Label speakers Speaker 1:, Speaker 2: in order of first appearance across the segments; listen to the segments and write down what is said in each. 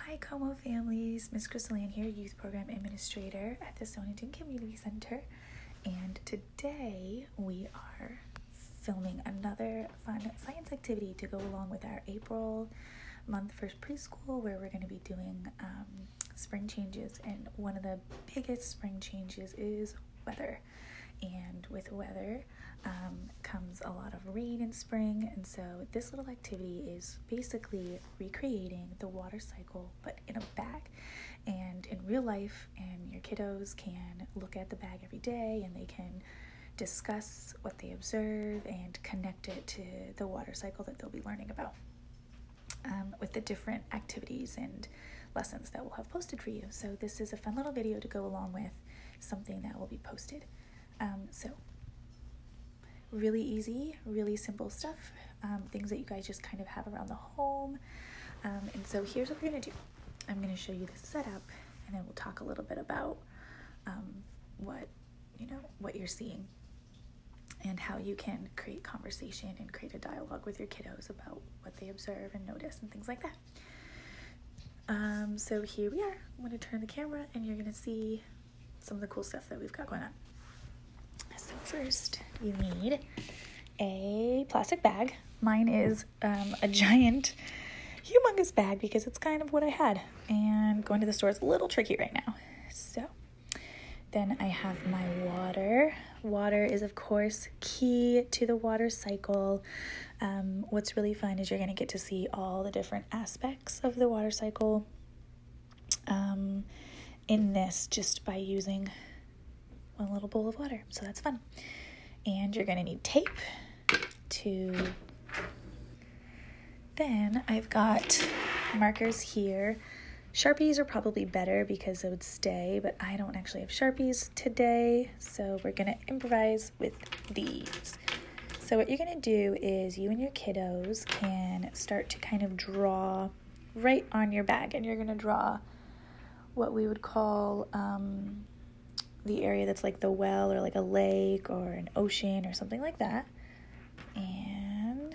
Speaker 1: Hi Como families, Miss Crystal Ann here, Youth Program Administrator at the Stonington Community Center, and today we are filming another fun science activity to go along with our April month for preschool, where we're going to be doing spring changes, and one of the biggest spring changes is weather. And with weather comes a lot of rain in spring, and so this little activity is basically recreating the water cycle but in a bag and in real life, and your kiddos can look at the bag every day and they can discuss what they observe and connect it to the water cycle that they'll be learning about with the different activities and lessons that we'll have posted for you. So this is a fun little video to go along with something that will be posted. So really easy, really simple stuff, things that you guys just kind of have around the home. And so here's what we're going to do. I'm going to show you the setup, and then we'll talk a little bit about what you're seeing and how you can create conversation and create a dialogue with your kiddos about what they observe and notice and things like that. So here we are. I'm going to turn the camera, and you're going to see some of the cool stuff that we've got going on. So first, you need a plastic bag. Mine is a giant, humongous bag because it's kind of what I had. And going to the store is a little tricky right now. So then I have my water. Water is, of course, key to the water cycle. What's really fun is you're going to get to see all the different aspects of the water cycle in this just by using one little bowl of water, so that's fun. And you're going to need tape then I've got markers here. Sharpies are probably better because it would stay, but I don't actually have Sharpies today, so we're going to improvise with these. So what you're going to do is you and your kiddos can start to kind of draw right on your bag, and you're going to draw what we would call the area that's like the well or like a lake or an ocean or something like that. And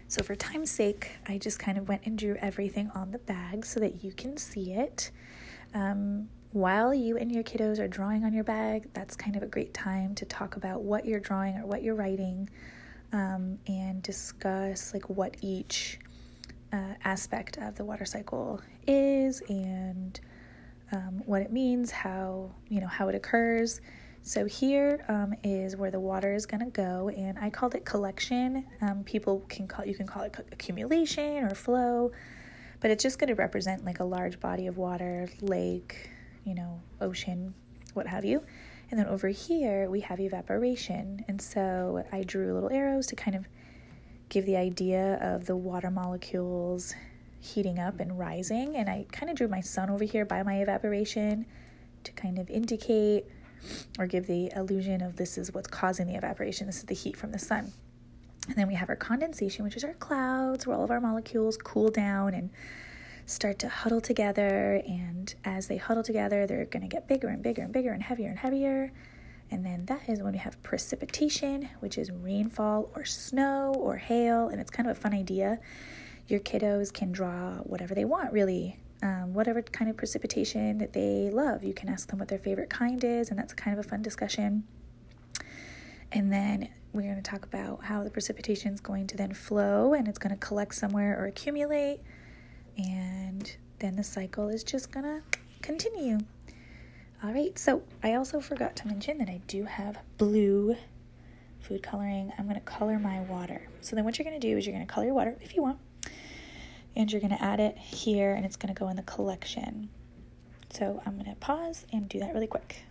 Speaker 1: so for time's sake, I just kind of went and drew everything on the bag so that you can see it. While you and your kiddos are drawing on your bag, that's kind of a great time to talk about what you're drawing or what you're writing, and discuss like what each aspect of the water cycle is, and what it means, how it occurs. So here is where the water is going to go, and I called it collection. You can call it accumulation or flow, but it's just going to represent like a large body of water, lake, ocean, what have you. And then over here we have evaporation, and so I drew little arrows to kind of give the idea of the water molecules heating up and rising, and I kind of drew my sun over here by my evaporation to kind of indicate or give the illusion of this is what's causing the evaporation. This is the heat from the sun. And then we have our condensation, which is our clouds, where all of our molecules cool down and start to huddle together, and as they huddle together, they're going to get bigger and bigger and bigger and heavier. And then that is when we have precipitation, which is rainfall or snow or hail, and it's kind of a fun idea. Your kiddos can draw whatever they want, really, whatever kind of precipitation that they love. You can ask them what their favorite kind is, and that's kind of a fun discussion. And then we're going to talk about how the precipitation is going to then flow, and it's going to collect somewhere or accumulate, and then the cycle is just going to continue. All right, so I also forgot to mention that I do have blue food coloring. I'm going to color my water. So then what you're going to do is you're going to color your water if you want, and you're going to add it here, and it's going to go in the collection. So I'm going to pause and do that really quick.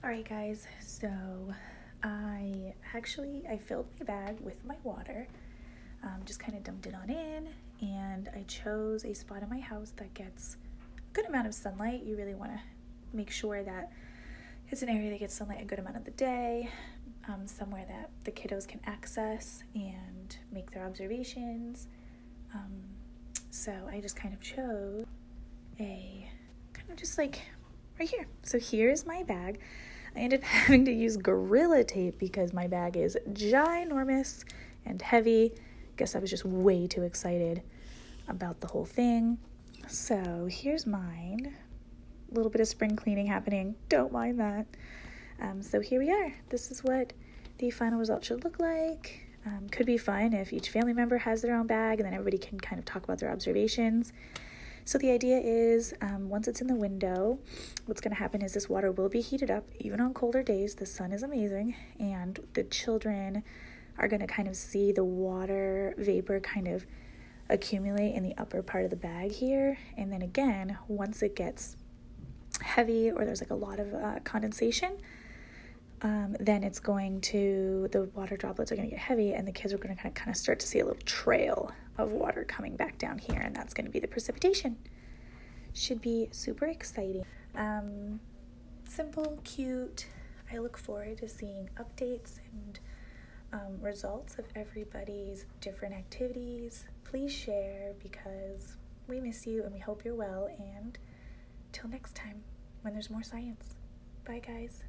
Speaker 1: All right, guys, so I filled my bag with my water, just kind of dumped it on in, and I chose a spot in my house that gets a good amount of sunlight. You really want to make sure that it's an area that gets sunlight a good amount of the day, somewhere that the kiddos can access and make their observations. So I just kind of chose just like right here. So here's my bag. I ended up having to use Gorilla Tape because my bag is ginormous and heavy. Guess I was just way too excited about the whole thing. So here's mine. A little bit of spring cleaning happening. Don't mind that. So here we are. This is what the final result should look like. Could be fun if each family member has their own bag and then everybody can kind of talk about their observations. So the idea is once it's in the window, what's going to happen is this water will be heated up even on colder days. The sun is amazing, and the children are going to kind of see the water vapor kind of accumulate in the upper part of the bag here. And then again, once it gets heavy or there's like a lot of condensation, then it's going to, the water droplets are going to get heavy and the kids are going to kind of start to see a little trail of water coming back down here, and that's going to be the precipitation. Should be super exciting. Simple, cute. I look forward to seeing updates and results of everybody's different activities. Please share because we miss you and we hope you're well, and till next time when there's more science. Bye guys.